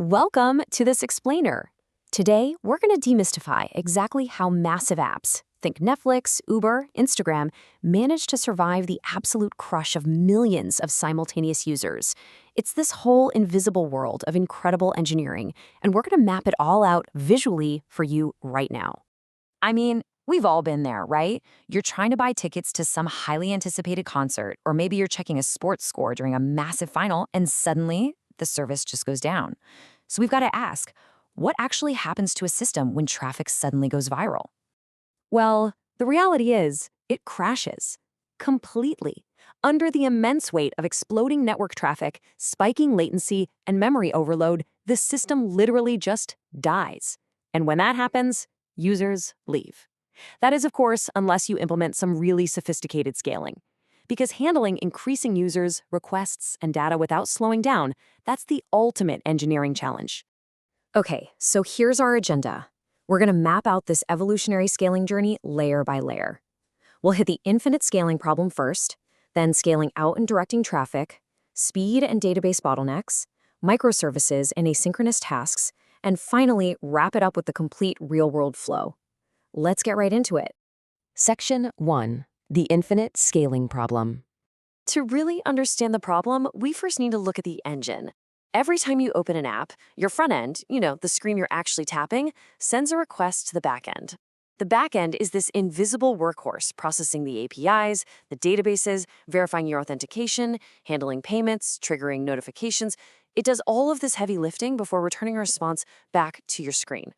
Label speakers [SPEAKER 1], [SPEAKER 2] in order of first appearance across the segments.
[SPEAKER 1] Welcome to this explainer. Today, we're going to demystify exactly how massive apps, think Netflix, Uber, Instagram, manage to survive the absolute crush of millions of simultaneous users. It's this whole invisible world of incredible engineering, and we're going to map it all out visually for you right now.
[SPEAKER 2] I mean, we've all been there, right? You're trying to buy tickets to some highly anticipated concert, or maybe you're checking a sports score during a massive final, and suddenly the service just goes down. So we've got to ask, what actually happens to a system when traffic suddenly goes viral?
[SPEAKER 1] Well, the reality is, it crashes. Completely. Under the immense weight of exploding network traffic, spiking latency, and memory overload, the system literally just dies. And when that happens, users leave. That is, of course, unless you implement some really sophisticated scaling. Because handling increasing users, requests, and data without slowing down, that's the ultimate engineering challenge. Okay, so here's our agenda. We're going to map out this evolutionary scaling journey layer by layer. We'll hit the infinite scaling problem first, then scaling out and directing traffic, speed and database bottlenecks, microservices and asynchronous tasks, and finally wrap it up with the complete real-world flow. Let's get right into it.
[SPEAKER 3] Section 1. The infinite scaling problem.
[SPEAKER 1] To really understand the problem, we first need to look at the engine. Every time you open an app, your front end, the screen you're actually tapping, sends a request to the backend. The backend is this invisible workhorse processing the APIs, the databases, verifying your authentication, handling payments, triggering notifications. It does all of this heavy lifting before returning a response back to your screen.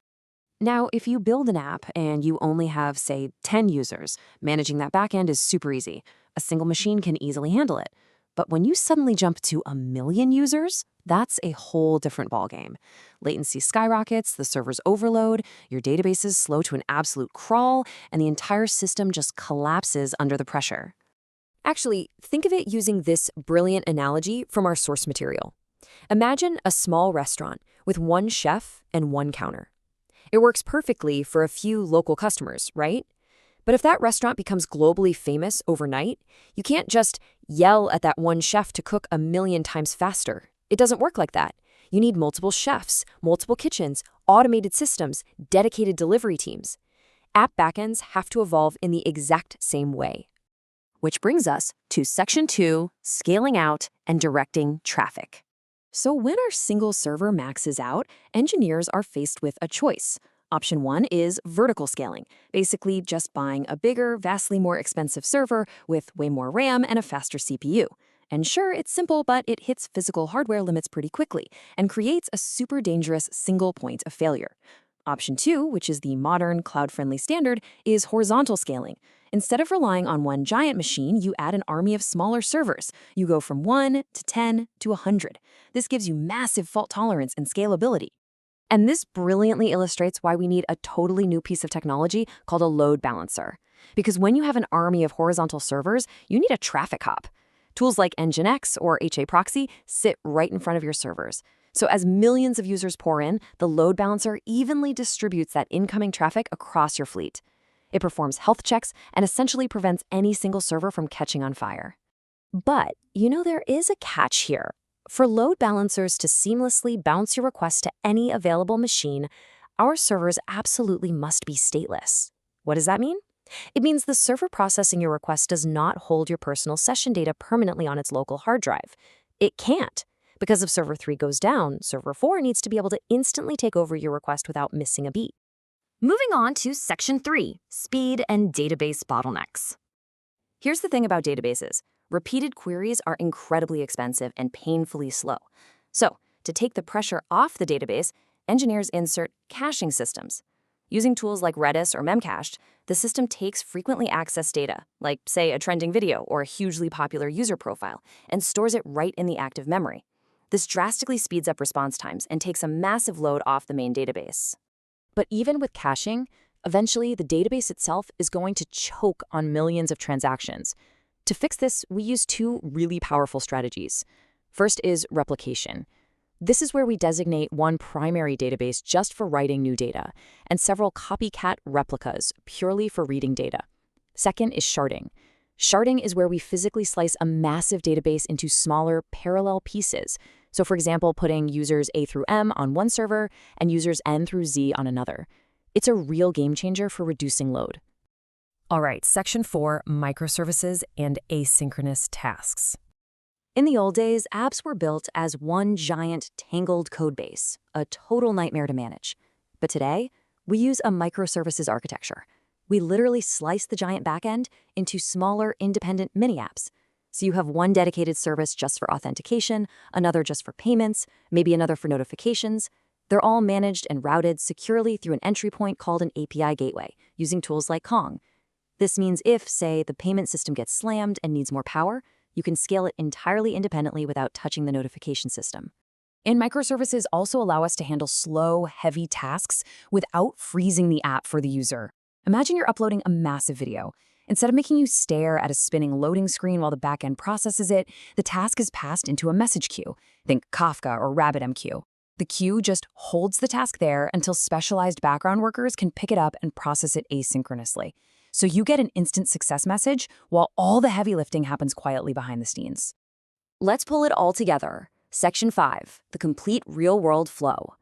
[SPEAKER 1] Now, if you build an app and you only have, say, 10 users, managing that backend is super easy. A single machine can easily handle it. But when you suddenly jump to 1 million users, that's a whole different ballgame. Latency skyrockets, the servers overload, your databases slow to an absolute crawl, and the entire system just collapses under the pressure. Actually, think of it using this brilliant analogy from our source material. Imagine a small restaurant with one chef and one counter. It works perfectly for a few local customers, right? But if that restaurant becomes globally famous overnight, you can't just yell at that one chef to cook 1 million times faster. It doesn't work like that. You need multiple chefs, multiple kitchens, automated systems, dedicated delivery teams. App backends have to evolve in the exact same way. Which brings us to Section 2, scaling out and directing traffic. So when our single server maxes out, engineers are faced with a choice. Option 1 is vertical scaling, basically just buying a bigger, vastly more expensive server with way more RAM and a faster CPU. And sure, it's simple, but it hits physical hardware limits pretty quickly and creates a super dangerous single point of failure. Option 2, which is the modern, cloud-friendly standard, is horizontal scaling. Instead of relying on one giant machine, you add an army of smaller servers. You go from 1 to 10 to 100. This gives you massive fault tolerance and scalability. And this brilliantly illustrates why we need a totally new piece of technology called a load balancer. Because when you have an army of horizontal servers, you need a traffic cop. Tools like Nginx or HAProxy sit right in front of your servers. So as millions of users pour in, the load balancer evenly distributes that incoming traffic across your fleet. It performs health checks and essentially prevents any single server from catching on fire. But, there is a catch here. For load balancers to seamlessly bounce your request to any available machine, our servers absolutely must be stateless. What does that mean? It means the server processing your request does not hold your personal session data permanently on its local hard drive. It can't. Because if server 3 goes down, server 4 needs to be able to instantly take over your request without missing a beat.
[SPEAKER 2] Moving on to Section 3, speed and database bottlenecks.
[SPEAKER 1] Here's the thing about databases. Repeated queries are incredibly expensive and painfully slow. So, to take the pressure off the database, engineers insert caching systems. Using tools like Redis or Memcached, the system takes frequently accessed data, like, say, a trending video or a hugely popular user profile, and stores it right in the active memory. This drastically speeds up response times and takes a massive load off the main database. But even with caching, eventually the database itself is going to choke on millions of transactions. To fix this, we use 2 really powerful strategies. First is replication. This is where we designate one primary database just for writing new data, and several copycat replicas purely for reading data. Second is sharding. Sharding is where we physically slice a massive database into smaller, parallel pieces,
[SPEAKER 2] So for example, putting users A through M on one server and users N through Z on another. It's a real game changer for reducing load.
[SPEAKER 3] All right, Section 4, microservices and asynchronous tasks.
[SPEAKER 1] In the old days, apps were built as one giant, tangled code base, a total nightmare to manage. But today, we use a microservices architecture. We literally slice the giant backend into smaller, independent mini-apps. So you have one dedicated service just for authentication, another just for payments, maybe another for notifications. They're all managed and routed securely through an entry point called an API gateway, using tools like Kong. This means if, say, the payment system gets slammed and needs more power, you can scale it entirely independently without touching the notification system.
[SPEAKER 2] And microservices also allow us to handle slow, heavy tasks without freezing the app for the user. Imagine you're uploading a massive video. Instead of making you stare at a spinning loading screen while the backend processes it, the task is passed into a message queue. Think Kafka or RabbitMQ. The queue just holds the task there until specialized background workers can pick it up and process it asynchronously. So you get an instant success message while all the heavy lifting happens quietly behind the scenes.
[SPEAKER 1] Let's pull it all together. Section 5, the complete real-world flow.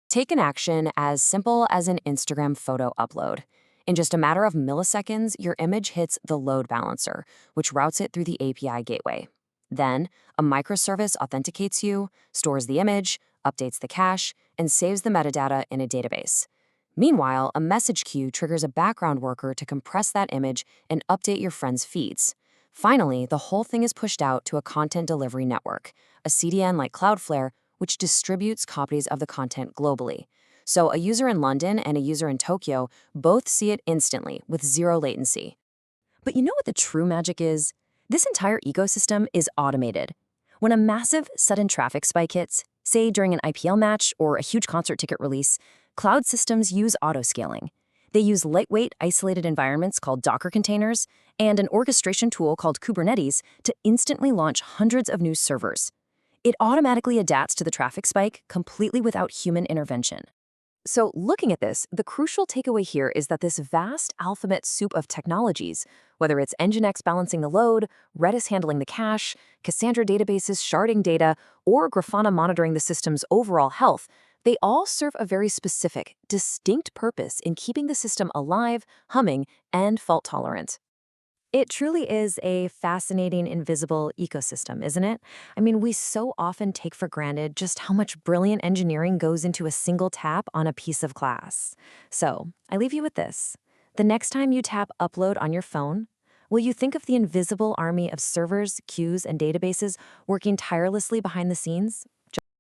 [SPEAKER 2] Take an action as simple as an Instagram photo upload. In just a matter of milliseconds, your image hits the load balancer, which routes it through the API gateway. Then, a microservice authenticates you, stores the image, updates the cache, and saves the metadata in a database. Meanwhile, a message queue triggers a background worker to compress that image and update your friends' feeds. Finally, the whole thing is pushed out to a content delivery network, a CDN like Cloudflare, which distributes copies of the content globally. So a user in London and a user in Tokyo both see it instantly with zero latency.
[SPEAKER 1] But you know what the true magic is? This entire ecosystem is automated. When a massive, sudden traffic spike hits, say during an IPL match or a huge concert ticket release, cloud systems use auto-scaling. They use lightweight, isolated environments called Docker containers and an orchestration tool called Kubernetes to instantly launch hundreds of new servers. It automatically adapts to the traffic spike completely without human intervention. So looking at this, the crucial takeaway here is that this vast alphabet soup of technologies, whether it's Nginx balancing the load, Redis handling the cache, Cassandra databases sharding data, or Grafana monitoring the system's overall health, they all serve a very specific, distinct purpose in keeping the system alive, humming, and fault-tolerant. It truly is a fascinating, invisible ecosystem, isn't it? I mean, we so often take for granted just how much brilliant engineering goes into a single tap on a piece of glass. So, I leave you with this. The next time you tap Upload on your phone, will you think of the invisible army of servers, queues, and databases working tirelessly behind the scenes?